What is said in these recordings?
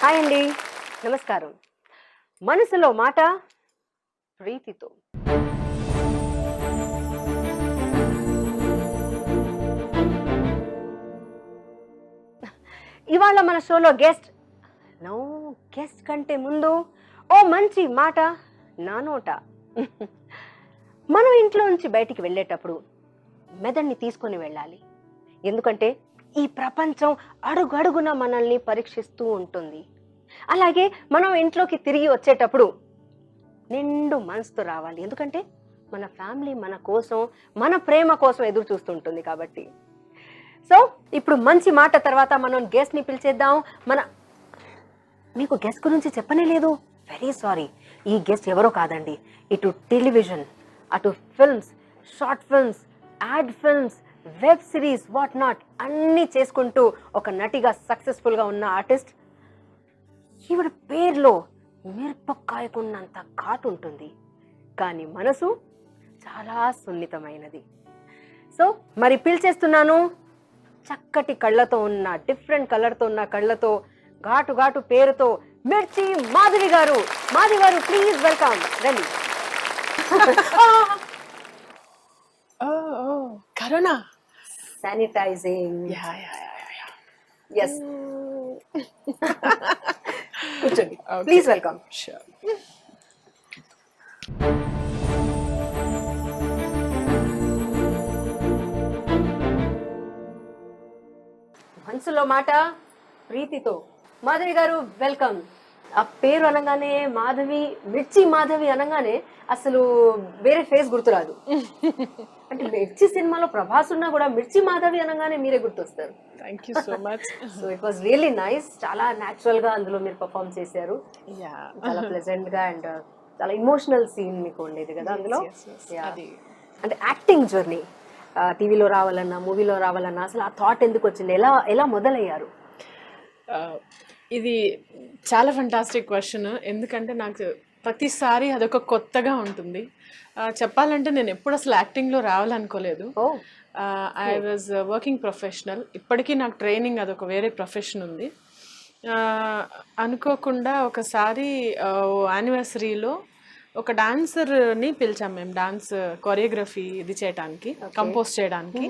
Hi అండి, నమస్కారం. మనసులో మాట ప్రీతితో. ఇవాళ మన షోలో గెస్ట్ కంటే ముందు ఓ మంచి మాట నా నోట. మనం ఇంట్లో నుంచి బయటికి వెళ్ళేటప్పుడు మెదడుని తీసుకొని వెళ్ళాలి. ఎందుకంటే ఈ ప్రపంచం అడుగడుగున మనల్ని పరీక్షిస్తూ ఉంటుంది. అలాగే మనం ఇంట్లోకి తిరిగి వచ్చేటప్పుడు నిండు మనసుతో రావాలి. ఎందుకంటే మన ఫ్యామిలీ మన కోసం, మన ప్రేమ కోసం ఎదురు చూస్తుంటుంది కాబట్టి. సో ఇప్పుడు మంచి మాట తర్వాత మనం గెస్ట్ని పిలిచేద్దాం. మీకు గెస్ట్ గురించి చెప్పనే లేదు, వెరీ సారీ. ఈ గెస్ట్ ఎవరో కాదండి, ఇటు టెలివిజన్, అటు films, short films, ad films, web series, what not అన్నీ చేసుకుంటూ ఒక నటిగా సక్సెస్ఫుల్గా ఉన్న ఆర్టిస్ట్. ఈవిడ పేరులో మిరపకాయకున్నంత ఘాటు ఉంటుంది, కానీ మనసు చాలా సున్నితమైనది. సో మరి పిలిచేస్తున్నాను, చక్కటి కళ్ళతో ఉన్న, డిఫరెంట్ కలర్తో ఉన్న కళ్ళతో, ఘాటు ఘాటు పేరుతో మిర్చి మాధవి గారు. మాధవి గారు, ప్లీజ్ వెల్కమ్. రండి. Corona sanitising. ఎస్, కూర్చోండి. Please welcome. మనసులో మాట ప్రీతితో. మాధవి గారు, వెల్కమ్. ఆ పేరు అనగానే మాధవి, మిర్చి మాధవి అనగానే అసలు వేరే ఫేస్ గుర్తురాదు. అంటే మిర్చి సినిమాలో ప్రభాస్ ఉన్నా కూడా మిర్చి మాధవి అనగానే మీరే గుర్తొస్తారు. Thank you so much. So it was really nice. చాలా న్యాచురల్ గా అందులో మీరు పర్ఫార్మ్ చేశారు. చాలా ప్లెజెంట్ గా అండ్ చాలా ఇమోషనల్ సీన్ మీకు ఉండేది కదా అందులో. అంటే యాక్టింగ్ జర్నీ, టీవీలో రావాలన్నా, మూవీలో రావాలన్నా అసలు ఆ థాట్ ఎందుకు వచ్చింది? ఎలా మొదలయ్యారు? ఇది చాలా ఫంటాస్టిక్ క్వశ్చన్. ఎందుకంటే నాకు ప్రతిసారి అదొక కొత్తగా ఉంటుంది. చెప్పాలంటే నేను ఎప్పుడు అసలు యాక్టింగ్లో రావాలనుకోలేదు. I was working professional. ఇప్పటికీ నాకు ట్రైనింగ్ అదొక వేరే ప్రొఫెషన్ ఉంది. అనుకోకుండా ఒకసారి యానివర్సరీలో ఒక డాన్సర్ని పిలిచాం మేము, డాన్స్ కొరియోగ్రఫీ ఇది చేయడానికి, కంపోజ్ చేయడానికి.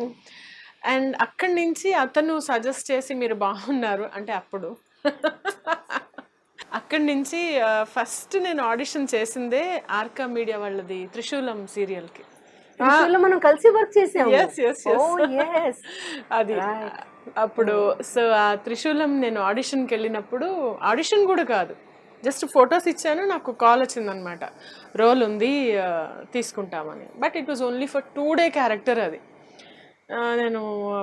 అండ్ అక్కడి నుంచి అతను సజెస్ట్ చేసి మీరు బాగున్నారు అంటే అప్పుడు అక్కడి నుంచి ఫస్ట్ నేను ఆడిషన్ చేసిందే ఆర్కా మీడియా వాళ్ళది త్రిశూలం సీరియల్కి. మనం కలిసి వర్క్ చేసాం. అది అప్పుడు. సో ఆ త్రిశూలం నేను ఆడిషన్కి వెళ్ళినప్పుడు, ఆడిషన్ కూడా కాదు, జస్ట్ ఫొటోస్ ఇచ్చాను, నాకు కాల్ వచ్చిందనమాట, రోల్ ఉంది తీసుకుంటామని. But it was only for 2 day character. అది నేను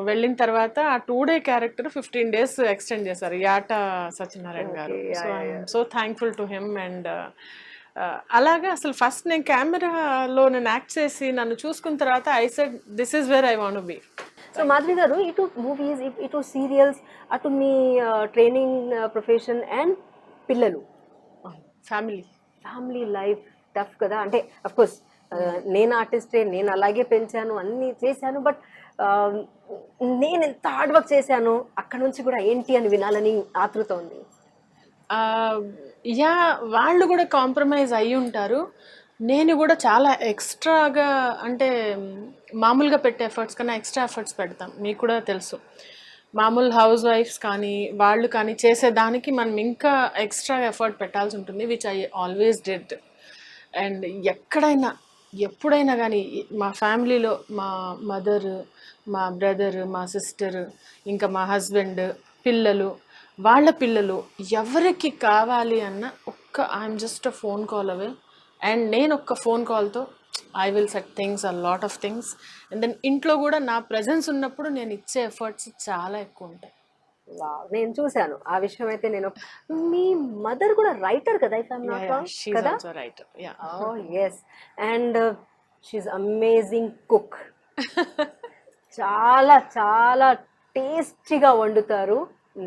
వెళ్ళిన తర్వాత ఆ 2 day క్యారెక్టర్ 15 days ఎక్స్టెండ్ చేశారు యాట సత్యనారాయణ గారు. So I'm so thankful to him. And అలాగా అసలు ఫస్ట్ నేను కెమెరాలో నేను యాక్ట్ చేసి నన్ను చూసుకున్న తర్వాత I said this is where I want to be. So Madhavi గారు, ఇటు మూవీస్, ఇటు సీరియల్స్, అటు మీ ట్రైనింగ్ ప్రొఫెషన్ అండ్ పిల్లలు, ఫ్యామిలీ లైఫ్ టఫ్ కదా. అంటే అఫ్ కోర్స్ నేను ఆర్టిస్టే, నేను అలాగే పెంచాను, అన్నీ చేశాను. బట్ నేను ఎంత హార్డ్ వర్క్ చేశాను, అక్కడ నుంచి కూడా ఏంటి అని వినాలని ఆతృత ఉంది. వాళ్ళు కూడా కాంప్రమైజ్ అయ్యి ఉంటారు. నేను కూడా చాలా ఎక్స్ట్రాగా, అంటే మామూలుగా పెట్టే ఎఫర్ట్స్ కన్నా ఎక్స్ట్రా ఎఫర్ట్స్ పెడతాం. మీకు కూడా తెలుసు, మామూలు హౌస్ వైఫ్స్ కానీ వాళ్ళు కానీ చేసేదానికి మనం ఇంకా ఎక్స్ట్రా ఎఫర్ట్ పెట్టాల్సి ఉంటుంది, which I always did. And ఎక్కడైనా ఎప్పుడైనా కానీ మా ఫ్యామిలీలో మా మదర్, మా బ్రదర్, మా సిస్టర్, ఇంకా మా హస్బెండ్, పిల్లలు, వాళ్ళ పిల్లలు ఎవరికి కావాలి అన్న I'm just a phone call away. And నేను ఒక్క ఫోన్ కాల్తో I will set things, a lot of things. And then ఇంట్లో కూడా నా ప్రెజెన్స్ ఉన్నప్పుడు నేను ఇచ్చే ఎఫర్ట్స్ చాలా ఎక్కువ ఉంటాయి. నేను చూశాను ఆ విషయం. అయితే నేను, మీ మదర్ కూడా రైటర్ కదా, writer. Yes. And she's amazing cook. చాలా చాలా టేస్టీగా వండుతారు.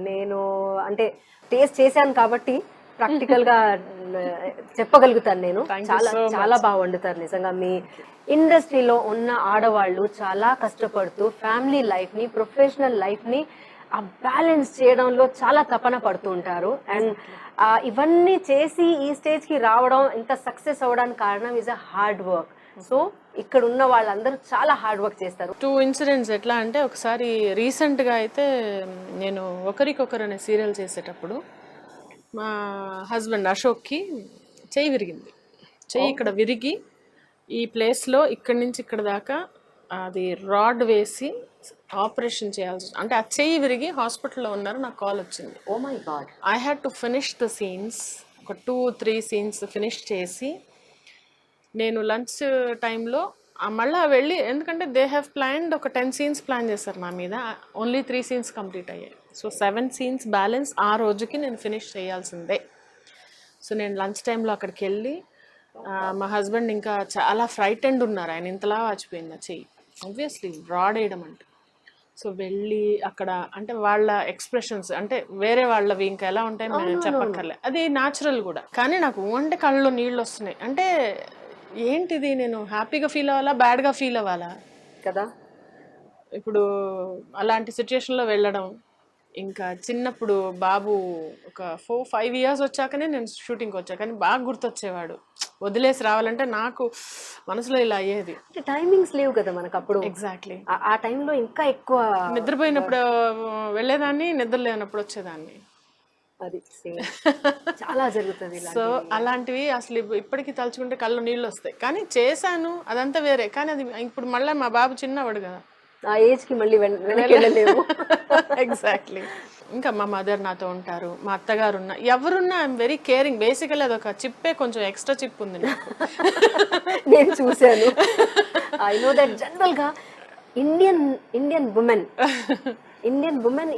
నేను అంటే టేస్ట్ చేశాను కాబట్టి ప్రాక్టికల్గా చెప్పగలుగుతాను. నేను చాలా చాలా బాగా వండుతారు నిజంగా. మీ ఇండస్ట్రీలో ఉన్న ఆడవాళ్ళు చాలా కష్టపడుతూ ఫ్యామిలీ లైఫ్ని, ప్రొఫెషనల్ లైఫ్ని ఆ బ్యాలెన్స్ చేయడంలో చాలా తపన పడుతూ ఉంటారు. అండ్ ఇవన్నీ చేసి ఈ స్టేజ్ కి రావడం, ఇంత సక్సెస్ అవ్వడానికి కారణం is a hard work. So ఇక్కడ ఉన్న వాళ్ళందరూ చాలా హార్డ్ వర్క్ చేస్తారు. 2 ఇన్సిడెంట్స్ ఎట్లా అంటే, ఒకసారి రీసెంట్గా అయితే నేను ఒకరికొకరు అనే సీరియల్ చేసేటప్పుడు మా హస్బెండ్ అశోక్కి చెయ్యి విరిగింది. చెయ్యి ఇక్కడ విరిగి ఈ ప్లేస్లో ఇక్కడి నుంచి ఇక్కడ దాకా అది రాడ్ వేసి ఆపరేషన్ చేయాల్సి, అంటే ఆ చెయ్యి విరిగి హాస్పిటల్లో ఉన్నారు. నాకు కాల్ వచ్చింది. Oh my God. I had to finish the scenes. ఒక 2-3 సీన్స్ ఫినిష్ చేసి నేను లంచ్ టైంలో మళ్ళీ వెళ్ళి, ఎందుకంటే దే హ్యావ్ ప్లాన్డ్ ఒక 10 సీన్స్ ప్లాన్ చేశారు నా మీద. ఓన్లీ 3 సీన్స్ కంప్లీట్ అయ్యాయి. సో 7 సీన్స్ బ్యాలెన్స్ ఆ రోజుకి నేను ఫినిష్ చేయాల్సిందే. సో నేను లంచ్ టైంలో అక్కడికి వెళ్ళి మా హస్బెండ్ ఇంకా చాలా ఫ్రైటెండ్ ఉన్నారు. ఆయన ఇంతలా వాచిపోయింది ఆ చెయ్యి, ఆబ్వియస్లీ రాడ్ వేయడం అంటే. సో వెళ్ళి అక్కడ అంటే వాళ్ళ ఎక్స్ప్రెషన్స్ అంటే వేరే వాళ్ళవి ఇంకా ఎలా ఉంటాయి మేము చెప్పక్కర్లే, అది న్యాచురల్ కూడా. కానీ నాకు అంటే కళ్ళలో నీళ్ళు వస్తున్నాయి. అంటే ఏంటిది, నేను హ్యాపీగా ఫీల్ అవ్వాలా, బ్యాడ్గా ఫీల్ అవ్వాలా కదా. ఇప్పుడు అలాంటి సిచ్యుయేషన్లో వెళ్ళడం. ఇంకా చిన్నప్పుడు బాబు ఒక 4-5 ఇయర్స్ వచ్చాకనే నేను షూటింగ్కి వచ్చా, కానీ బాగా గుర్తొచ్చేవాడు. వదిలేసి రావాలంటే నాకు మనసులో ఇలా అయ్యేది. టైమింగ్స్ లేవు కదా మనకు అప్పుడు. ఎగ్జాక్ట్లీ. ఆ టైంలో ఇంకా ఎక్కువ నిద్రపోయినప్పుడు వెళ్ళేదాన్ని, నిద్ర లేనప్పుడు వచ్చేదాన్ని. అది చాలా జరుగుతుంది. సో అలాంటివి అసలు ఇప్పటికీ తలుచుకుంటే కళ్ళు నీళ్ళు వస్తాయి. కానీ చేశాను, అదంతా వేరే. కానీ అది ఇప్పుడు మళ్ళీ మా బాబు చిన్నవాడు కదా, ఆ ఏజ్ కి మళ్ళీ వెనక్కి వెళ్ళలేము. ఎగ్జాక్ట్లీ. ఇంకా మా మదర్ నాతో ఉంటారు, మా అత్తగారు ఉన్నా, ఎవరున్నా ఐఎమ్ వెరీ కేరింగ్. బేసికల్లీ అదొక చిప్పే, కొంచెం ఎక్స్ట్రా చిప్ ఉంది నాకు. నేను చూశాను. ఐ నో దట్ జనరల్ గా ఇండియన్ ఉమెన్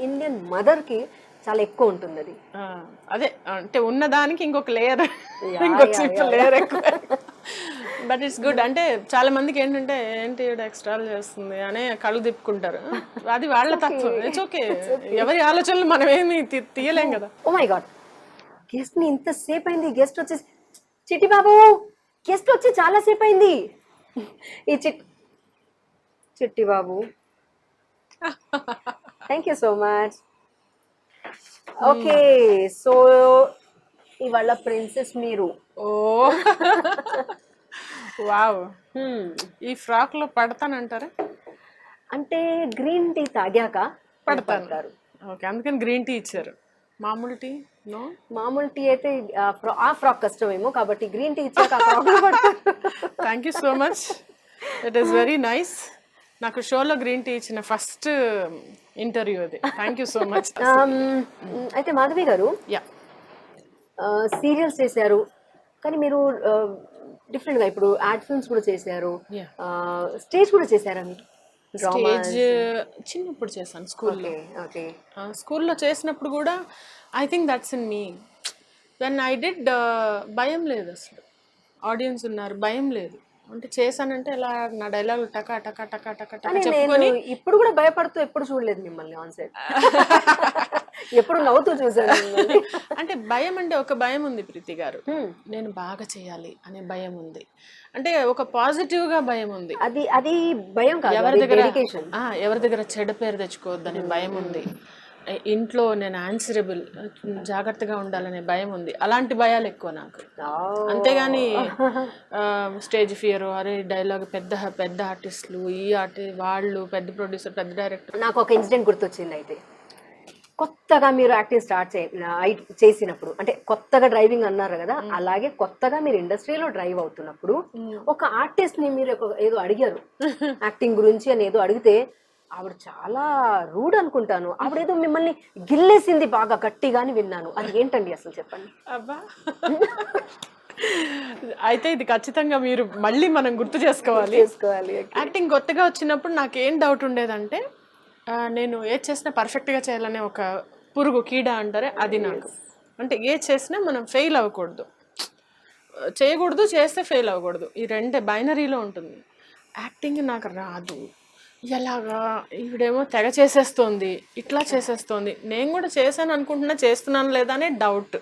ఇండియన్ మదర్ కి చాలా ఎక్కువ ఉంటుంది అది. అదే అంటే ఉన్నదానికి ఇంకొక లేయర్, ఇంకొక చిప్ లేయర్ ఎక్కువ. But it's good. అంటే చాలా మందికి ఏంటంటే ఏంటి ఎక్స్ట్రా చేస్తుంది అనే కళ్ళు తిప్పుకుంటారు. అది వాళ్ళ తత్వం. It's okay. ఎవరి ఆలోచనలు మనం ఏమి తీయలేం కదా. ఓ మై గాడ్, గెస్ట్ ని ఇంతసేపు అయింది. గెస్ట్ వచ్చేసి చిట్టి బాబు, గెస్ట్ వచ్చి చాలా సేపు అయింది. ఈ Chitti Babu, thank you so much. Okay, so ఇవాళ ప్రిన్సెస్ మీరు. Oh wow. ఈ ఫ్రాక్ లో పడతానంటారా? అంటే గ్రీన్ టీ తాగాక పడతారు. ఓకే, అందుకని గ్రీన్ టీ ఇచ్చారు. మామూలు టీ నో. మామూలు టీ అయితే ఆ ఫ్రాక్ కష్టమేమో, కాబట్టి గ్రీన్ టీ ఇచ్చాక thank you so much. It is very nice. నాకు షోలో గ్రీన్ టీ ఇచ్చిన ఫస్ట్ ఇంటర్వ్యూ అది. Thank you so much. అయితే మాధవి గారు, యా, సీరియల్స్ చేశారు, కానీ మీరు డిఫరెంట్ గా ఇప్పుడు యాడ్ ఫిల్మ్స్ కూడా చేశారు, స్టేజ్ కూడా చేశారా మీరు? స్టేజ్ చిన్నప్పుడు చేశాను స్కూల్లో. ఓకే, స్కూల్లో చేసినప్పుడు కూడా I think that's in me. When I did భయం లేదు అసలు. ఆడియన్స్ ఉన్నారు, భయం లేదు. అంటే చేశానంటే ఇలా నా డైలాగ్ టకా టకా టకా టకా టకా చెప్పుకొని. ఇప్పుడు కూడా భయపడుతూ ఎప్పుడు చూడలేదు మిమ్మల్ని ఆన్ సెట్. ఎప్పుడు నవ్వుతూ చూసాను. అంటే భయం అంటే ఒక భయం ఉంది ప్రీతి గారు, నేను బాగా చేయాలి అనే భయం ఉంది. అంటే ఒక పాజిటివ్ గా భయం ఉంది. అది భయం కాదు, ఎవరి దగ్గర చెడ్డ పేరు తెచ్చుకోవద్దనే భయం ఉంది. ఇంట్లో నేను ఆన్సరబుల్, జాగ్రత్తగా ఉండాలనే భయం ఉంది. అలాంటి భయాలు ఎక్కువ నాకు. అంతేగాని స్టేజ్ ఫియర్, అరే డైలాగ్ పెద్ద పెద్ద ఆర్టిస్టులు, ఈ వాళ్ళు పెద్ద ప్రొడ్యూసర్, పెద్ద డైరెక్టర్. నాకు ఒక ఇన్సిడెంట్ గుర్తొచ్చింది. అయితే కొత్తగా మీరు యాక్టింగ్ స్టార్ట్ చేసినప్పుడు, అంటే కొత్తగా డ్రైవింగ్ అన్నారు కదా, అలాగే కొత్తగా మీరు ఇండస్ట్రీలో డ్రైవ్ అవుతున్నప్పుడు ఒక ఆర్టిస్ట్ ని మీరు ఏదో అడిగారు యాక్టింగ్ గురించి అని. ఏదో అడిగితే ఆవిడ చాలా రూడ్ అనుకుంటాను, ఆవిడేదో మిమ్మల్ని గిల్లేసింది బాగా గట్టిగా అని విన్నాను. అది ఏంటండి అసలు చెప్పండి. అబ్బా, అయితే ఇది ఖచ్చితంగా మీరు మళ్ళీ మనం గుర్తు చేసుకోవాలి. యాక్టింగ్ కొత్తగా వచ్చినప్పుడు నాకేం డౌట్ ఉండేదంటే, నేను ఏది చేసినా పర్ఫెక్ట్గా చేయాలనే ఒక పురుగు, కీడ అంటారే, అది నాకు. అంటే ఏది చేసినా మనం ఫెయిల్ అవ్వకూడదు, చేయకూడదు, చేస్తే ఫెయిల్ అవ్వకూడదు. ఈ రెండే బైనరీలో ఉంటుంది. యాక్టింగ్ నాకు రాదు, ఎలాగా ఈవిడేమో తెగ చేసేస్తోంది, ఇట్లా చేసేస్తోంది, నేను కూడా చేశాను అనుకుంటున్నా, చేస్తున్నాను లేదా అనే డౌట్.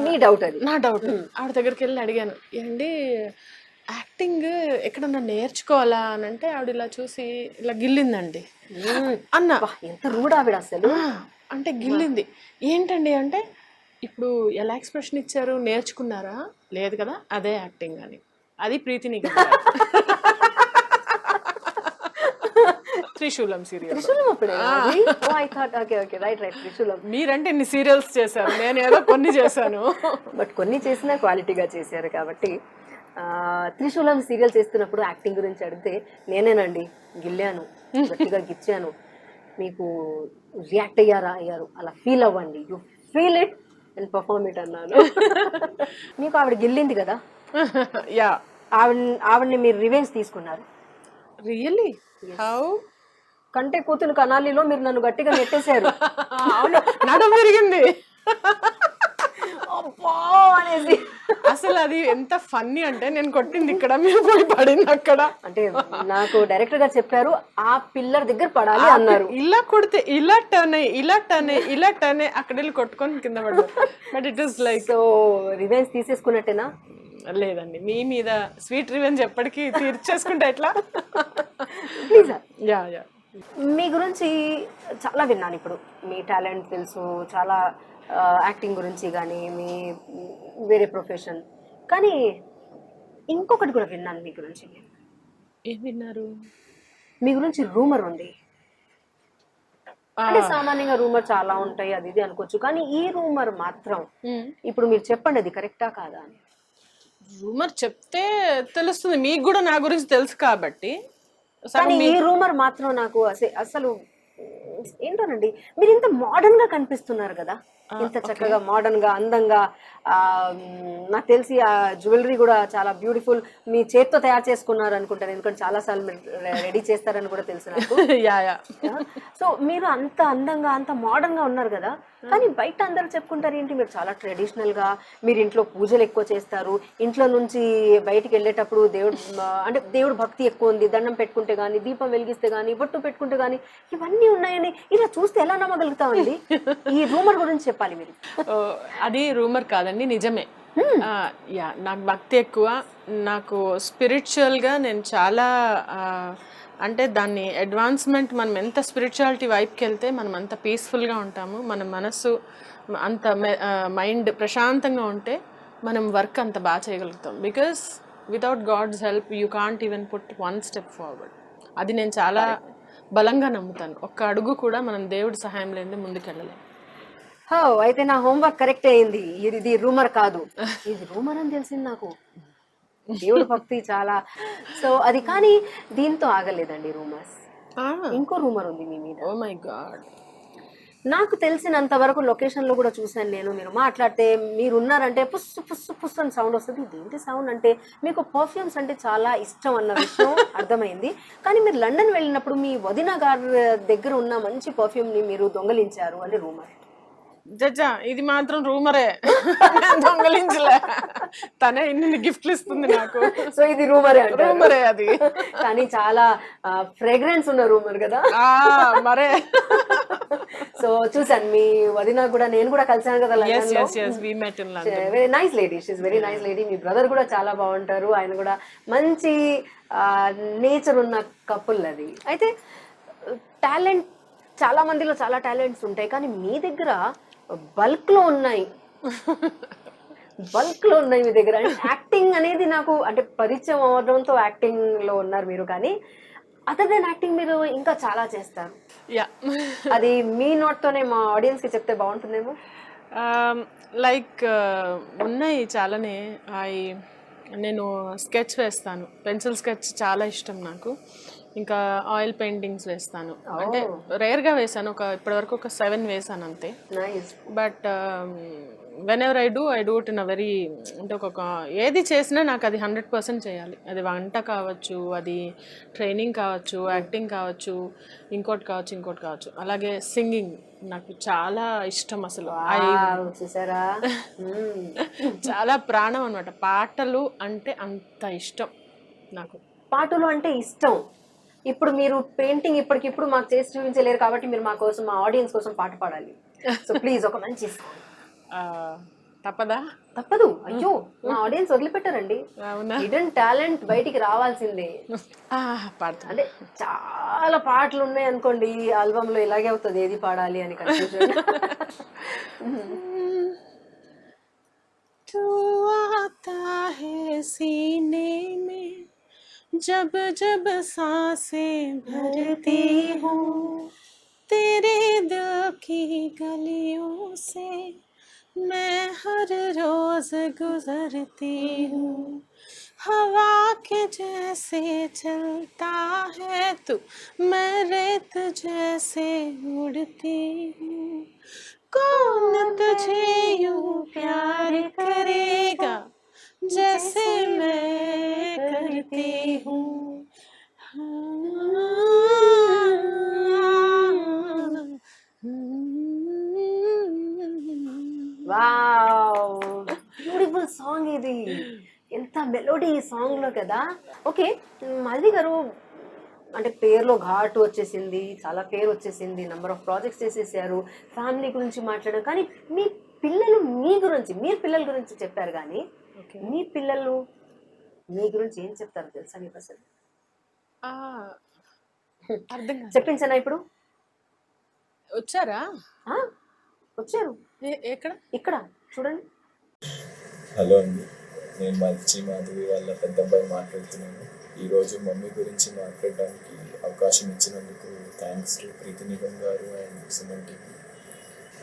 మీ డౌట్ అది. నా డౌట్. ఆవిడ దగ్గరికి వెళ్ళి అడిగాను, ఏంటి యాక్టింగ్ ఎక్కడన్నా నేర్చుకోవాలా అని అంటే ఆవిడ ఇలా చూసి ఇలా గిల్లిందండి అన్న. ఎంత రూడ్ ఆవిడ అసలు. అంటే గిల్లింది. ఏంటండి అంటే, ఇప్పుడు ఎలా ఎక్స్ప్రెషన్ ఇచ్చారు, నేర్చుకున్నారా? లేదు కదా, అదే యాక్టింగ్ అని. అది ప్రీతిని త్రిశూలం సీరియల్. త్రిశూలం అప్పుడే I thought okay okay right right త్రిశూలం. మీరంటే ఇన్ని సీరియల్స్ చేశారు, నేను ఏదో కొన్ని చేశాను. బట్ కొన్ని చేసినా క్వాలిటీగా చేశారు కాబట్టి. త్రిశూలం సీరియల్ చేస్తున్నప్పుడు యాక్టింగ్ గురించి అడిగితే నేనేనండి గిల్లాను, గట్టిగా గిచ్చాను, మీకు రియాక్ట్ అయ్యారు, అలా ఫీల్ అవ్వండి, you feel it and perform it అన్నాను. మీకు ఆవిడ గిల్లింది కదా, యా, ఆవిడని మీరు రివెంజ్ తీసుకున్నారు. రియల్లీ? హౌ? కంటే కూతురు కనాలిలో మీరు నన్ను గట్టిగా నెట్టేశారు. అవును, నడుము విరిగింది అనేసి. అసలు అది ఎంత ఫన్నీ అంటే, నేను కొట్టింది ఇక్కడ, మీరు పోయి పడింది అక్కడ. అంటే నాకు డైరెక్టర్ గారు చెప్పారు ఆ పిల్లర్ దగ్గర పడాలి అన్నారు. ఇలా కొడితే ఇలా టర్న్ అయ్యి ఇలా టర్న్ అయ్యి ఇలా టర్న్ అయ్యి అక్కడ వెళ్ళి కొట్టుకొని కింద పడ్డారు. But it is like, so revenge తీసేసుకున్నట్టేనా? లేదండి, మీ మీద స్వీట్ రివెంజ్ ఎప్పటికీ తీర్చేసుకుంటే ఎట్లా? ప్లీజ్. Yeah yeah. మీ గురించి చాలా విన్నాను, ఇప్పుడు మీ టాలెంట్ తెలుసు, చాలా యాక్టింగ్ గురించి కానీ మీ వేరే ప్రొఫెషన్, కానీ ఇంకొకటి కూడా విన్నాను మీ గురించి. ఏం విన్నారు? మీ గురించి రూమర్ ఉంది. అంటే సామాన్యంగా రూమర్ చాలా ఉంటాయి, అది ఇది అనుకోవచ్చు, కానీ ఈ రూమర్ మాత్రం ఇప్పుడు మీరు చెప్పండి, అది కరెక్టా కాదా అని. రూమర్ చెప్తే తెలుస్తుంది, మీకు కూడా నా గురించి తెలుసు కాబట్టి. కానీ ఈ రూమర్ మాత్రం నాకు అసలు ఏంటోనండి, మీరు ఇంత మోడర్న్ గా కనిపిస్తున్నారు కదా, ఇంత చక్కగా మోడర్న్ గా అందంగా. నాకు తెలిసి ఆ జ్యువెలరీ కూడా చాలా బ్యూటిఫుల్, మీ చేత్తో తయారు చేసుకున్నారు అనుకుంటాను, ఎందుకంటే చాలా సార్లు మీరు రెడీ చేస్తారని కూడా తెలుసు నాకు. సో మీరు అంత అందంగా అంత మోడర్న్ గా ఉన్నారు కదా, కానీ బయట అందరూ చెప్పుకుంటారు ఏంటి, మీరు చాలా ట్రెడిషనల్ గా, మీరు ఇంట్లో పూజలు ఎక్కువ చేస్తారు, ఇంట్లో నుంచి బయటికి వెళ్ళేటప్పుడు దేవుడు భక్తి ఎక్కువ ఉంది, దండం పెట్టుకుంటే గానీ, దీపం వెలిగిస్తే గానీ, బొట్టు పెట్టుకుంటే గానీ, ఇవన్నీ ఉన్నాయని ఇలా చూస్తే ఎలా నమ్మగలుగుతామండి? ఈ రూమర్ గురించి చెప్పాలి మీరు. అది రూమర్ కాదండి, నిజమే. యా, నాకు భక్తి ఎక్కువ, నాకు స్పిరిచువల్గా నేను చాలా అంటే దాన్ని అడ్వాన్స్మెంట్, మనం ఎంత స్పిరిచువాలిటీ వైపుకి వెళ్తే మనం అంత పీస్ఫుల్గా ఉంటాము, మన మనసు అంత మైండ్ ప్రశాంతంగా ఉంటే మనం వర్క్ అంత బాగా చేయగలుగుతాం. Because without God's help you can't even put one step forward. అది నేను చాలా బలంగా నమ్ముతాను. ఒక్క అడుగు కూడా మనం దేవుడి సహాయం లేని ముందుకెళ్ళలేము. అయితే నా హోంవర్క్ కరెక్ట్ అయింది, ఇది రూమర్ కాదు, ఇది రూమర్ అని తెలిసింది నాకు. దేవుడు భక్తి చాలా. సో అది, కానీ దీంతో ఆగలేదండి రూమర్స్. ఇంకో రూమర్ ఉంది మీ మీద. Oh my God. నాకు తెలిసినంత వరకు లొకేషన్ లో కూడా చూసాను నేను, మీరు మాట్లాడితే మీరు ఉన్నారంటే పుస్సు పుస్సు పుస్సు అని సౌండ్ వస్తుంది. ఇదేంటి సౌండ్ అంటే, మీకు పర్ఫ్యూమ్స్ అంటే చాలా ఇష్టం అన్న విషయం అర్థమైంది. కానీ మీరు లండన్ వెళ్ళినప్పుడు మీ వదిన గారి దగ్గర ఉన్న మంచి పర్ఫ్యూమ్ ని మీరు దొంగలించారు అని రూమర్. జడ్జా, ఇది మాత్రం రూమరే, దొంగలించలే, తనే ఇన్ని గిఫ్ట్లు ఇస్తుంది నాకు. సో ఇది రూమరే, రూమరే అది. కానీ చాలా ఫ్రేగ్రెన్స్ ఉన్న రూమర్ కదా మరే. సో చూసాను మీ వదిన కూడా, నేను కూడా కలిసాను కదా, very nice lady, she is very nice lady. మీ బ్రదర్ కూడా చాలా బాగుంటారు, ఆయన కూడా మంచి నేచర్ ఉన్న కపుల్ అది. అయితే టాలెంట్ చాలా మందిలో చాలా టాలెంట్స్ ఉంటాయి, కానీ మీ దగ్గర బల్క్ లో ఉన్నాయి మీ దగ్గర. యాక్టింగ్ అనేది నాకు అంటే పరిచయం అవడంతో యాక్టింగ్ లో ఉన్నారు మీరు, కానీ అదర్ దెన్ యాక్టింగ్ మీరు ఇంకా చాలా చేస్తారు. అది మీ నోట్ తోనే మా ఆడియన్స్ కి చెప్తే బాగుంటుందేమో. లైక్ ఉన్నాయి చాలానే. నేను స్కెచ్ వేస్తాను, పెన్సిల్ స్కెచ్ చాలా ఇష్టం నాకు. ఇంకా ఆయిల్ పెయింటింగ్స్ వేస్తాను, అంటే రేర్గా వేసాను, ఇప్పటివరకు ఒక 7 వేసాను అంతే. But when ever I do it in a very, అంటే ఏది చేసినా నాకు అది 100% చేయాలి. అది వంట కావచ్చు, అది ట్రైనింగ్ కావచ్చు, యాక్టింగ్ కావచ్చు, ఇంకోటి కావచ్చు. అలాగే సింగింగ్ నాకు చాలా ఇష్టం అసలు. చాలా ప్రాణం అనమాట. పాటలు అంటే అంత ఇష్టం నాకు. పాటలు అంటే ఇష్టం. ఇప్పుడు మీరు పెయింటింగ్ ఇప్పటికిప్పుడు మాకు చేసి చూపించలేరు కాబట్టి మీరు మా కోసం, మా ఆడియన్స్ కోసం పాట పాడాలి. సో ప్లీజ్ ఒక మంచి తప్పదా? తప్పదు. అయ్యో మా ఆడియన్స్ వదిలిపెట్టారండి. అవునా? హిడెన్ టాలెంట్ బయటికి రావాల్సిందే. పాడుతా. అంటే చాలా పాటలు ఉన్నాయి అనుకోండి, ఈ ఆల్బమ్ లో ఇలాగే అవుతుంది, ఏది పాడాలి అని కన్ఫ్యూజన్. तू आता है सीने में जब जब सांसें भरती हूँ, तेरे दिल की गलियों से मैं हर रोज गुजरती हूँ, हवा के जैसे चलता है तू, मैं रेत जैसे उड़ती हूँ, कौन तुझे यूं प्यार करेगा जैसे मैं करती हूँ. వావ్, బ్యూటిఫుల్ సాంగ్ ఇది. ఎంత మెలోడీ ఈ సాంగ్ లో కదా. ఓకే, మాధవి గారు, అంటే పేరులో ఘాటు వచ్చేసింది, చాలా పేరు వచ్చేసింది, నెంబర్ ఆఫ్ ప్రాజెక్ట్స్ చేసేసారు, ఫ్యామిలీ గురించి మాట్లాడారు. కానీ మీ పిల్లలు మీ గురించి, మీరు పిల్లల గురించి చెప్పారు, కానీ మీ పిల్లలు మీ గురించి ఏం చెప్తారు తెలుసా మీకు అసలు? అర్థం కాదు. చెప్పించనా ఇప్పుడు? వచ్చారా? వచ్చారు. ఎక్కడ? ఇక్కడ చూడండి. హలో అండి, నేను మల్చి మాధవి వాళ్ళ పెద్ద అబ్బాయి మాట్లాడుతున్నాను. ఈరోజు మమ్మీ గురించి మాట్లాడడానికి అవకాశం ఇచ్చినందుకు థ్యాంక్స్ టు ప్రీతి నిగమ్ గారు అండ్ సుమన్ టీవీ.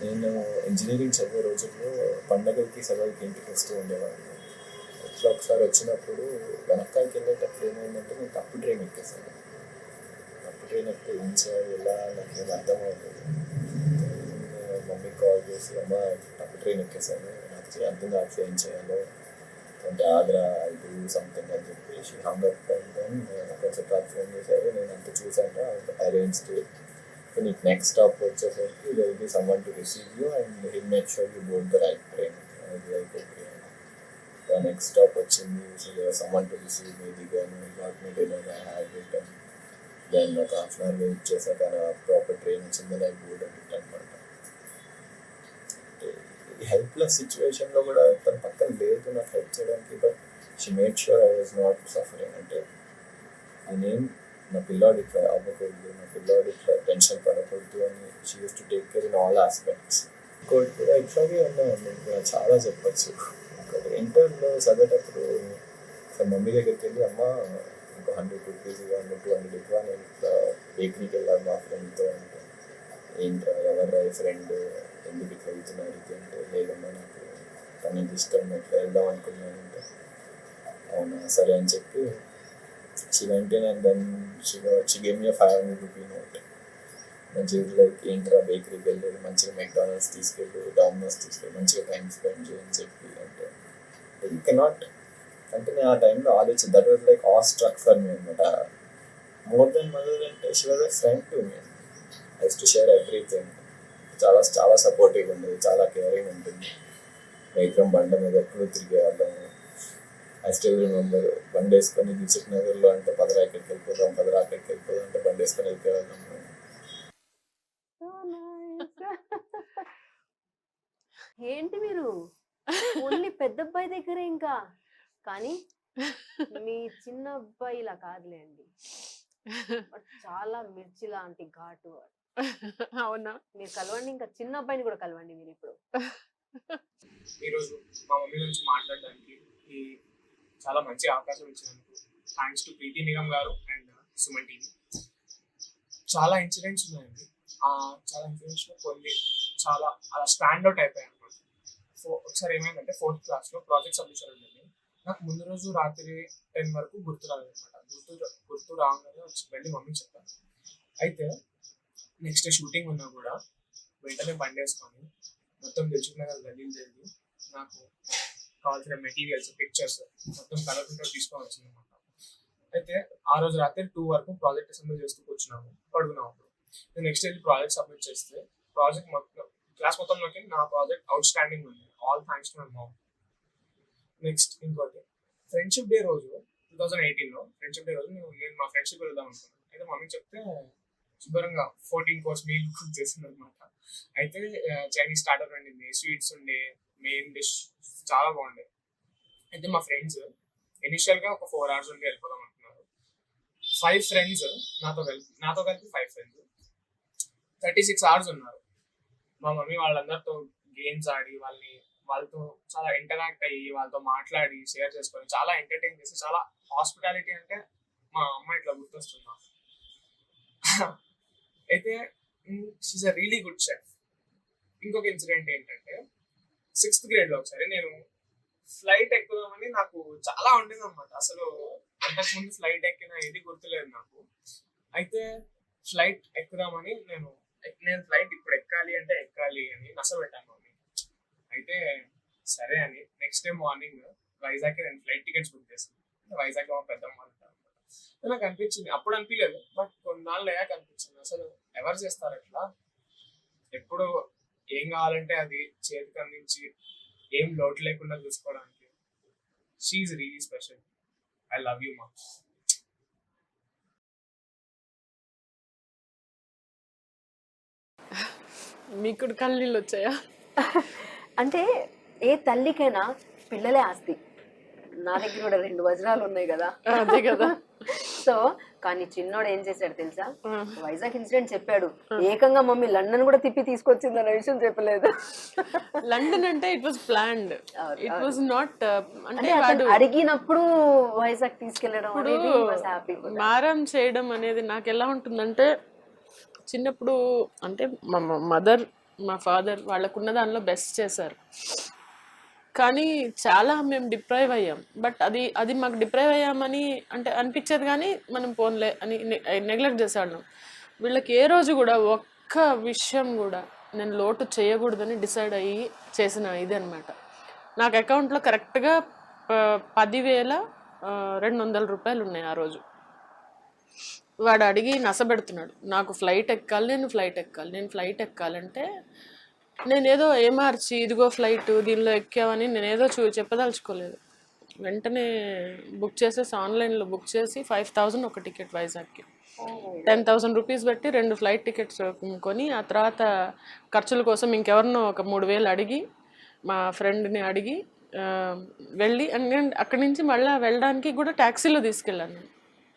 నేను ఇంజనీరింగ్ చదివే రోజుల్లో పండగలకి సెలవులకి ఇంటికి వస్తూ ఉండేవాడిని. ఇట్లా ఒకసారి వచ్చినప్పుడు వెనక్కాయకి వెళ్ళేటప్పుడు ఏమైందంటే నేను తప్పు ట్రైన్ ఎక్కేసాను. తప్పు ట్రైన్ ఎక్కితే ఏం చేయాలి, ఎలా నాకేం అర్థం అవ్వలేదు. మమ్మీకి కాల్ చేసి, అమ్మ తప్పు ట్రైన్ ఎక్కేసాను, నాకు అర్థం కాదు ఏం చేయాలో అంటే, ఆగ్రా ఐ డూ సంథింగ్ అని చెప్పేసి హంగప్ కొంచెం ఫోన్ చేశారు. నేను అంత చూసాను, అరేంజ్డ్. నీకు నెక్స్ట్ స్టాప్ వచ్చేసరికి there will be someone to receive you and he'll make sure you board the right train. Like okay. The next stop వచ్చింది. So there was someone to receive me. దిగాను, got me dinner, I had it, and then ఒక half an hour wait చేశాక proper train వచ్చింది, like board అని అనమాట. Helpless సిచ్యువేషన్లో కూడా తన పక్కన లేదు నాకు హెల్ప్ చేయడానికి, but she made sure I was not suffering. అంటే నేనేం నా పిల్లాడు ఇట్లా అవ్వకూడదు, నా పిల్లాడు ఇట్లా టెన్షన్ పడకూడదు అని she use to take care in all aspects. ఇంకోటి కూడా ఇట్లాగే ఉన్నాయండి, ఇంకా చాలా చెప్పచ్చు. ఇంకోటి ఇంటర్లో చదివేటప్పుడు మమ్మీ దగ్గరికి వెళ్ళి, అమ్మ ఇంకో 100 రూపీస్ ఇవ్వండి, 200 ఇవ్వ, నేను ఇట్లా బేకరీకి వెళ్ళాలి మా ఫ్రెండ్తో అంటే, ఏంట్రా ఎవరు ఫ్రెండ్, ఎందుకు ఇట్లా వెళ్తున్నారు ఇది అంటే, లేదమ్మా నాకు తనకి ఇష్టం, ఇట్లా వెళ్దాం అనుకున్నానంటే, అవునా సరే అని చెప్పి she went in and then she gave me a 500 rupee note. మంచిగా లైక్ ఏంట్రా బేకరీకి వెళ్ళేది, మంచిగా మెక్డానల్డ్స్ తీసుకెళ్ళు, డామినోస్ తీసుకెళ్ళి, మంచిగా టైం స్పెండ్ చేయని చెప్పి అంటే, యూ కెనాట్ అంటే నేను ఆ టైంలో ఆలోచించి, that was like all struck for me అనమాట. మోర్ దెన్ మదర్ అంటే she was a friend to me. I use to share everything. చాలా చాలా సపోర్టివ్ ఉండేది, చాలా కేరింగ్ ఉంటుంది. మేత్రం బండ మీద ఎప్పుడు తిరిగేవాళ్ళము. ఐ స్టిల్ రిమెంబర్, బండి వేసుకొని దిల్సుఖ్ నగర్లో అంటే పదరా ఎక్కడికి వెళ్ళిపోదాం, పదరా అక్కడికి వెళ్ళిపోదాం అంటే బండి వేసుకొని వెళ్ళిపోయేవాళ్ళం. ఏంటి మీరు ఓన్లీ పెద్ద అబ్బాయి దగ్గర ఇంకా, కానీ మీ చిన్న అబ్బాయి ఇలా కాదులేండి, చాలా మిర్చి లాంటి ఘాటు. అవునా? మీరు కలవండి, ఇంకా చిన్న అబ్బాయిని కూడా కలవండి మీరు ఇప్పుడు. ఈరోజు మా మమ్మీ గురించి మాట్లాడడానికి ఈ చాలా మంచి అవకాశం ఇచ్చినందుకు థ్యాంక్స్ టు ప్రీతి నిగమ్ గారు అండ్ సుమన్ టీవీ. చాలా ఇన్సిడెంట్స్ ఉన్నాయండి, చాలా ఇన్సిడెంట్స్లో కొన్ని చాలా అలా స్టాండ్ అవుట్ అయిపోయాయి అనమాట. సో ఒకసారి ఏమైందంటే 4th క్లాస్లో ప్రాజెక్ట్ సబ్మిషన్ ఉంటుంది. నాకు ముందు రోజు రాత్రి 10 వరకు గుర్తు రాలేదన్నమాట. గుర్తు రాగానే వచ్చి వెళ్ళి మమ్మీ చెప్పాను. అయితే నెక్స్ట్ షూటింగ్ ఉన్నా కూడా వెంటనే బండి వేసుకొని మొత్తం దిల్సుఖ్ నగర్ గల్లీలు జరిగి నాకు కావాల్సిన మెటీరియల్స్, పిక్చర్స్ మొత్తం కలర్ ప్రింటర్ తీసుకొని వచ్చింది అనమాట. అయితే ఆ రోజు రాత్రి 2 వరకు ప్రాజెక్ట్ అసెంబ్లీ చేస్తూ కూర్చున్నాము, పడుకున్నాము. నేను నెక్స్ట్ వెళ్ళి ప్రాజెక్ట్ సబ్మిట్ చేస్తే ప్రాజెక్ట్ మొత్తం క్లాస్ మొత్తంలోకి నా ప్రాజెక్ట్ అవుట్ స్టాండింగ్ ఉంది. All thanks to my mom. Next ఇంకోటి, ఫ్రెండ్షిప్ డే రోజు 2018లో ఫ్రెండ్షిప్ డే రోజు నేను మా ఫ్రెండ్షిప్ వెళ్దాం అనుకున్నాను. అయితే మమ్మీ చెప్తే శుభ్రంగా 14 కోర్స్ మీల్ కుక్ చేసింది అనమాట. అయితే చైనీస్ స్టార్టర్ వండింది, స్వీట్స్ ఉండే, మెయిన్ డిష్ చాలా బాగుండేది. అయితే మా ఫ్రెండ్స్ ఇనిషియల్గా ఒక 4 hours ఉండి వెళ్ళిపోదాం అనుకున్నారు. 5 ఫ్రెండ్స్ నాతో కలిపి 5 ఫ్రెండ్స్ 36 hours ఉన్నారు. మా మమ్మీ వాళ్ళందరితో గేమ్స్ ఆడి వాళ్ళతో చాలా ఇంటరాక్ట్ అయ్యి వాళ్ళతో మాట్లాడి షేర్ చేసుకొని చాలా ఎంటర్టైన్ చేసి చాలా హాస్పిటాలిటీ అంటే మా అమ్మ ఇట్లా గుర్తొస్తుంది నాకు. అయితే she's a really good chef. ఇంకొక ఇన్సిడెంట్ ఏంటంటే 6th grade ఒకసారి నేను ఫ్లైట్ ఎక్కుదామని నాకు చాలా ఉండేది అనమాట. అసలు అంతకుముందు ఫ్లైట్ ఎక్కిన ఇది గుర్తులేదు నాకు. అయితే ఫ్లైట్ ఎక్కుదామని నేను ఫ్లైట్ ఇప్పుడు ఎక్కాలి అంటే ఎక్కాలి అని నసపెట్టాను మమ్మీ. అయితే సరే అని నెక్స్ట్ డే మార్నింగ్ వైజాగ్కి నేను ఫ్లైట్ టికెట్స్ బుక్ చేశాను. వైజాగ్ మా పెద్దమ్మ అంటారు అనమాట. నాకు అనిపించింది, అప్పుడు అనిపించలేదు, బట్ కొన్నాళ్ళు అయ్యాక అనిపించింది అసలు ఎవరు చేస్తారు అట్లా. ఎప్పుడు ఏం కావాలంటే అది చేతికి అందించి ఏం లోటు లేకుండా చూసుకోవడానికి. She is really special. I love you మా. మీకు కూడా కళ్ళీళ్ళు వచ్చాయా? అంటే ఏ తల్లికైనా పిల్లలే ఆస్తి. నా దగ్గర కూడా 2 వజ్రాలు ఉన్నాయి కదా. అదే కదా. సో కానీ చిన్నోడు ఏం చేశాడు తెలుసా, వైజాగ్ ఇన్సిడెంట్ చెప్పాడు, ఏకంగా మమ్మీ లండన్ కూడా తిప్పి తీసుకొచ్చింది అన్న విషయం చెప్పలేదు. లండన్ అంటే it was planned, it was not. అంటే అతను అడిగినప్పుడు వైజాగ్ తీసుకెళ్లడం అనేది వాస్ హ్యాపీ. మారం చేయడం అనేది నాకు ఎలా ఉంటుందంటే, చిన్నప్పుడు అంటే మా మదర్ మా ఫాదర్ వాళ్ళకున్న దానిలో బెస్ట్ చేశారు, కానీ చాలా మేము డిప్రైవ్ అయ్యాం. బట్ అది మాకు డిప్రైవ్ అయ్యామని అంటే అనిపించేది, కానీ మనం పోన్లే అని నెగ్లెక్ట్ చేసేవాళ్ళం. వీళ్ళకి ఏ రోజు కూడా ఒక్క విషయం కూడా నేను లోటు చేయకూడదని డిసైడ్ అయ్యి చేసిన ఇది అనమాట. నాకు అకౌంట్లో కరెక్ట్గా 10,200 రూపాయలు ఉన్నాయి ఆ రోజు. వాడు అడిగి నసబెడుతున్నాడు, నాకు ఫ్లైట్ ఎక్కాలి, నేను ఫ్లైట్ ఎక్కాలంటే నేనేదో ఏమార్చి ఇదిగో ఫ్లైట్ దీనిలో ఎక్కామని నేనేదో చెప్పదలుచుకోలేదు. వెంటనే బుక్ చేసేసి ఆన్లైన్లో బుక్ చేసి 5,000 ఒక టికెట్ వైజాగ్కి, 10,000 రూపీస్ పెట్టి 2 ఫ్లైట్ టికెట్స్ కొని, ఆ తర్వాత ఖర్చుల కోసం ఇంకెవరినో ఒక 3,000 అడిగి మా ఫ్రెండ్ని అడిగి వెళ్ళి అక్కడి నుంచి మళ్ళీ వెళ్ళడానికి కూడా ట్యాక్సీలో తీసుకెళ్ళాను.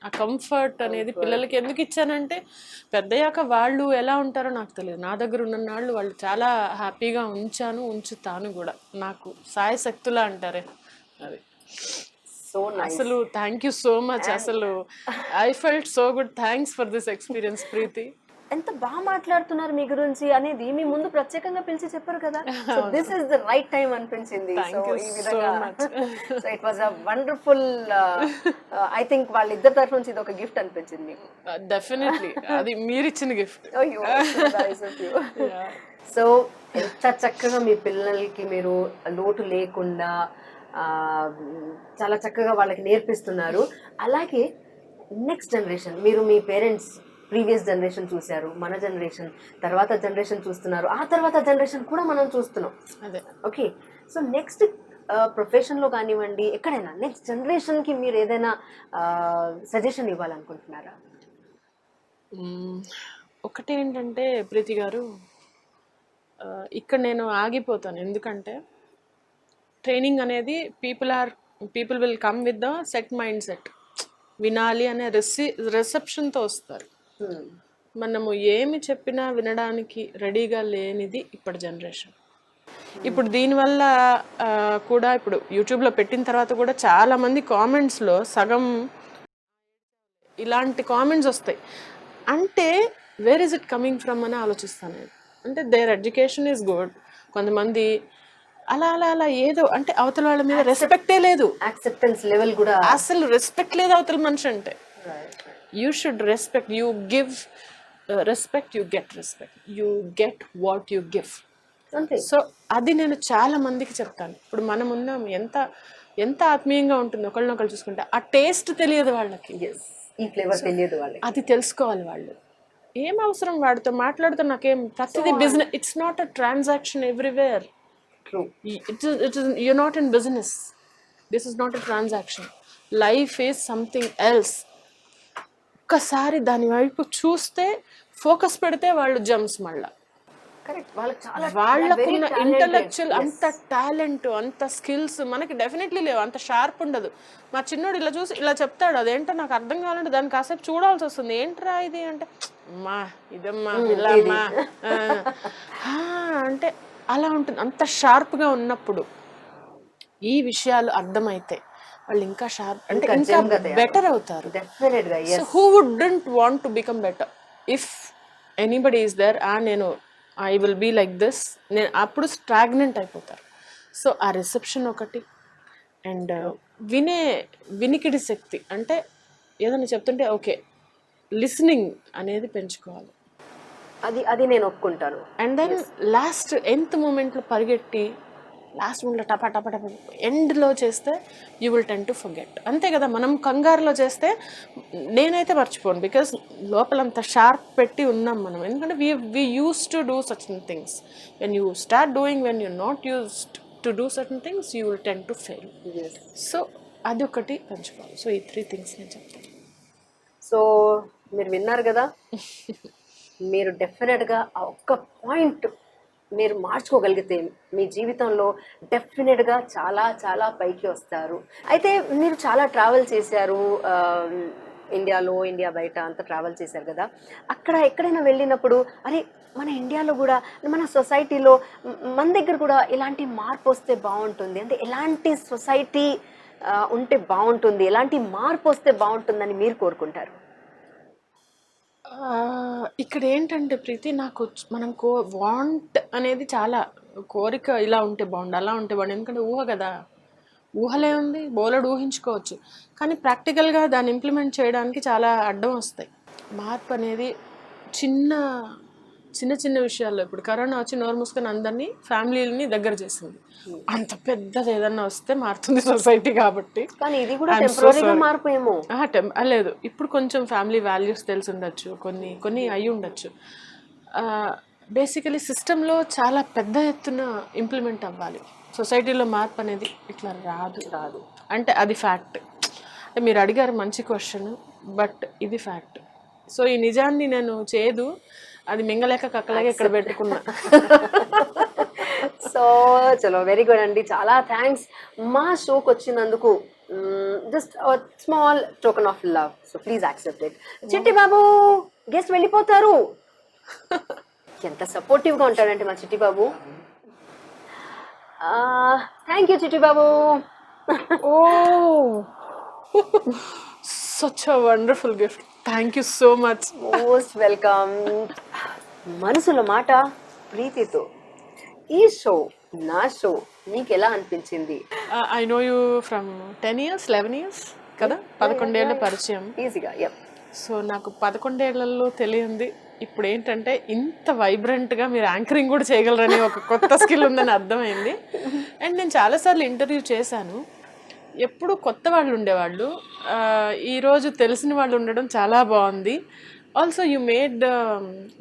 ఆ కంఫర్ట్ అనేది పిల్లలకి ఎందుకు ఇచ్చానంటే, పెద్దయ్యాక వాళ్ళు ఎలా ఉంటారో నాకు తెలియదు, నా దగ్గర ఉన్న నాళ్ళు వాళ్ళు చాలా హ్యాపీగా ఉంచుతాను కూడా. నాకు సాయశక్తులా అంటారే అది. సో అసలు థ్యాంక్ యూ సో మచ్. అసలు I felt so good. Thanks for this experience Preethi. ఎంత బాగా మాట్లాడుతున్నారు మీ గురించి అనేది మీ ముందు ప్రత్యేకంగా పిలిచి చెప్పారు కదా. So this is the right time అనిపించింది. సో ఈ విధంగా so it was a wonderful. I think వాళ్ళిద్దరి తరఫు నుంచి ఇది ఒక గిఫ్ట్ అనిపించింది మీకు. డెఫినెట్లీ అది మీరు ఇచ్చిన గిఫ్ట్. సో ఎంత చక్కగా మీ పిల్లలకి మీరు లోటు లేకుండా చాలా చక్కగా వాళ్ళకి నేర్పిస్తున్నారు. అలాగే నెక్స్ట్ జనరేషన్, మీరు మీ పేరెంట్స్ ప్రీవియస్ జనరేషన్ చూశారు, మన జనరేషన్ తర్వాత జనరేషన్ చూస్తున్నారు, ఆ తర్వాత జనరేషన్ కూడా మనం చూస్తున్నాం. అదే ఓకే. సో నెక్స్ట్ ప్రొఫెషన్లో కానివ్వండి, ఎక్కడైనా నెక్స్ట్ జనరేషన్కి మీరు ఏదైనా సజెషన్ ఇవ్వాలనుకుంటున్నారా? ఒకటి ఏంటంటే ప్రీతి గారు, ఇక్కడ నేను ఆగిపోతాను. ఎందుకంటే ట్రైనింగ్ అనేది people will come with the set mind set. వినాలి అనే రిసెప్షన్తో వస్తారు. మనము ఏమి చెప్పినా వినడానికి రెడీగా లేనిది ఇప్పటి జనరేషన్. ఇప్పుడు దీనివల్ల కూడా ఇప్పుడు యూట్యూబ్లో పెట్టిన తర్వాత కూడా చాలామంది కామెంట్స్లో సగం ఇలాంటి కామెంట్స్ వస్తాయి. అంటే where is it coming from అని ఆలోచిస్తాను నేను. అంటే దేర్ ఎడ్యుకేషన్ ఈజ్ గుడ్. కొంతమంది అలా అలా అలా ఏదో అంటే అవతల వాళ్ళ మీద రెస్పెక్టే లేదు, యాక్సెప్టెన్స్ లెవెల్ కూడా అసలు రెస్పెక్ట్ లేదు అవతల మనిషి అంటే. You should respect, you give respect, you get respect, you get what you give. So అది నేను చాలా మందికి చెప్తాను. ఇప్పుడు మనం ఉన్నాం, ఎంత ఆత్మీయంగా ఉంటుంది ఒకళ్ళనొకళ్ళు చూసుకుంటే. ఆ టేస్ట్ తెలియదు వాళ్ళకి, ఈ ఫ్లేవర్ తెలియదు వాళ్ళకి, అది తెలుసుకోవాలి వాళ్ళు. ఏం అవసరం వాడితో మాట్లాడుతూ నాకేం ప్రతిదీ business. It's not a transaction everywhere. True. You're not in business. This is not a transaction. Life is something else. ఒక్కసారి దాని వైపు చూస్తే, ఫోకస్ పెడితే వాళ్ళు జంప్స్ మళ్ళా. కరెక్ట్, వాళ్ళకి చాలా వాళ్ళకున్న ఇంటలెక్చువల్ అంత టాలెంట్ అంత స్కిల్స్ మనకి డెఫినెట్లీ లేవు, అంత షార్ప్ ఉండదు. మా చిన్నోడు ఇలా చూసి ఇలా చెప్తాడు, అదేంటో నాకు అర్థం కావాలంటే దాన్ని కాసేపు చూడాల్సి వస్తుంది. ఏంట్రా ఇది అంటే, అమ్మా ఇదమ్మా ఇలా అమ్మా అంటే అలా ఉంటుంది. అంత షార్ప్గా ఉన్నప్పుడు ఈ విషయాలు అర్థమైతే వాళ్ళు ఇంకా షార్ప్ అంటే ఇంకా బెటర్ అవుతారు. డెఫినెట్ గా. So who wouldn't want to become better if anybody is there నేను I will be like this, నేను అప్పుడు స్టాగ్నెంట్ అయిపోతారు. సో ఆ రిసెప్షన్ ఒకటి, అండ్ వినికిడి శక్తి అంటే ఏదైనా చెప్తుంటే ఓకే లిసనింగ్ అనేది పెంచుకోవాలి. అది నేను ఒప్పుకుంటాను. అండ్ దెన్ లాస్ట్ ఎంత్ మూమెంట్లో పరిగెట్టి లాస్ట్ మూమెంట్లో టపా టపా టపా ఎండ్లో చేస్తే you will ten to forget. అంతే కదా, మనం కంగారులో చేస్తే నేనైతే మర్చిపోను, బికాస్ లోపలంత షార్ప్ పెట్టి ఉన్నాం మనం. ఎందుకంటే we use to do certain things. When you start doing, when you not used to do certain things, you will ten to fail. So అదొకటి పెంచుకోవాలి. సో ఈ 3 things నేను చెప్తాను. సో మీరు విన్నారు కదా, మీరు డెఫినెట్గా ఆ ఒక్క పాయింట్ మీరు మార్చుకోగలిగితే మీ జీవితంలో డెఫినెట్గా చాలా చాలా పైకి వస్తారు. అయితే మీరు చాలా ట్రావెల్ చేశారు, ఇండియా బయట అంతా ట్రావెల్ చేశారు కదా. అక్కడ ఎక్కడైనా వెళ్ళినప్పుడు అరే మన ఇండియాలో కూడా మన సొసైటీలో మన దగ్గర కూడా ఇలాంటి మార్పు వస్తే బాగుంటుంది అంటే ఎలాంటి సొసైటీ ఉంటే బాగుంటుంది, ఎలాంటి మార్పు వస్తే బాగుంటుందని మీరు కోరుకుంటారు? ఇక్కడ ఏంటంటే ప్రీతి, నాకు మనం వాంట్ అనేది చాలా కోరిక, ఇలా ఉంటే బాగుండు అలా ఉంటే బాగుండు. ఎందుకంటే ఊహ కదా, ఊహలే ఉంది బోలెడు ఊహించుకోవచ్చు, కానీ ప్రాక్టికల్గా దాన్ని ఇంప్లిమెంట్ చేయడానికి చాలా అడ్డం వస్తాయి. మార్పు అనేది చిన్న చిన్న చిన్న విషయాల్లో, ఇప్పుడు కరోనా వచ్చి నోరు మూసుకొని అందరినీ ఫ్యామిలీని దగ్గర చేసింది. అంత పెద్దది ఏదన్నా వస్తే మారుతుంది సొసైటీ కాబట్టి. కానీ ఇది కూడా టెంపరరీగా మార్పు ఏమో. లేదు, ఇప్పుడు కొంచెం ఫ్యామిలీ వాల్యూస్ తెలిసి ఉండొచ్చు, కొన్ని అయి ఉండొచ్చు. బేసికలీ సిస్టంలో చాలా పెద్ద ఎత్తున ఇంప్లిమెంట్ అవ్వాలి. సొసైటీలో మార్పు అనేది ఇట్లా రాదు అంటే అది ఫ్యాక్ట్. అంటే మీరు అడిగారు మంచి క్వశ్చన్, బట్ ఇది ఫ్యాక్ట్. సో ఈ నిజాన్ని నేను అది మింగలేక కక్కలేక ఇక్కడ పెట్టుకున్నా. సో చలో, వెరీ గుడ్ అండి, చాలా థ్యాంక్స్ మా షోకి వచ్చినందుకు. Just small token of love, so please accept it. Chitti Babu guest వెళ్ళిపోతారు. ఎంత సపోర్టివ్గా ఉంటాడంటే మా చిట్టి Babu. Thank you Chitti Babu. Such a wonderful gift. Thank you so much. Most welcome. మనసులో మాట ప్రీతితో ఈ షో, నా షో మీకు ఎలా అనిపించింది? I know you from 10 years, 11 years కదా, 11 ఏళ్ళ పరిచయం ఈజీగా. సో నాకు 11 ఏళ్లలో తెలియంది ఇప్పుడు ఏంటంటే ఇంత వైబ్రెంట్గా మీరు యాంకరింగ్ కూడా చేయగలరని ఒక కొత్త స్కిల్ ఉందని అర్థమైంది. అండ్ నేను చాలాసార్లు ఇంటర్వ్యూ చేశాను, ఎప్పుడు కొత్త వాళ్ళు ఉండేవాళ్ళు, ఈరోజు తెలిసిన వాళ్ళు ఉండడం చాలా బాగుంది. ఆల్సో యూ మేడ్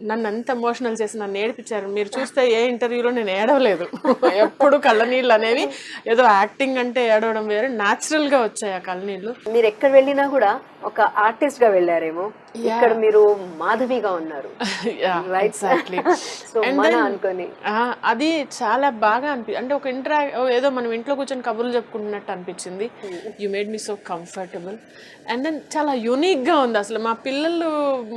నన్ను అంత ఎమోషనల్ చేసి నన్ను ఏడిపించారు. మీరు చూస్తే ఏ ఇంటర్వ్యూలో నేను ఏడవలేదు, ఎప్పుడు కళ్ళనీళ్ళు అనేవి ఏదో యాక్టింగ్ అంటే ఏడవడం వేరే, న్యాచురల్గా వచ్చాయి ఆ కళ్ళనీళ్ళు. మీరు ఎక్కడ వెళ్ళినా కూడా ఒక ఆర్టిస్ట్గా వెళ్ళారేమో, ఇక్కడ మీరు మాధవిగా ఉన్నారు. సో అనుకోని అది చాలా బాగా అంటే ఒక ఏదో మనం ఇంట్లో కూర్చొని కబుర్లు చెప్పుకుంటున్నట్టు అనిపించింది. You made me so comfortable. And then చాలా యూనిక్గా ఉంది అసలు. మా పిల్లలు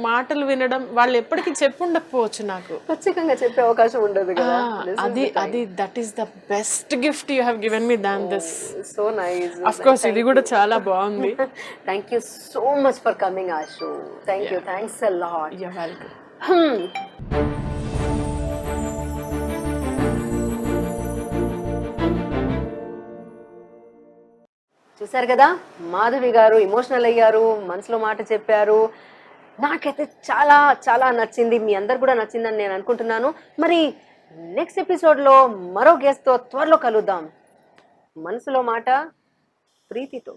మాటలు వినడం, వాళ్ళు ఎప్పటికీ చెప్పుండకపోవచ్చు, నాకు ఖచ్చితంగా చెప్పే అవకాశం ఉండదు కదా. అది that is the best gift you have given me than this. So nice. Of course ఇది కూడా చాలా బాగుంది. Thank you so much for coming our show. Thank you. Thanks a lot. You're welcome. చూసారు కదా, మాధవి గారు ఎమోషనల్ అయ్యారు, మనసులో మాట చెప్పారు. నాకైతే చాలా చాలా నచ్చింది, మీ అందరు కూడా నచ్చిందని నేను అనుకుంటున్నాను. మరి నెక్స్ట్ ఎపిసోడ్లో మరో గెస్ట్తో త్వరలో కలుద్దాం. మనసులో మాట ప్రీతితో.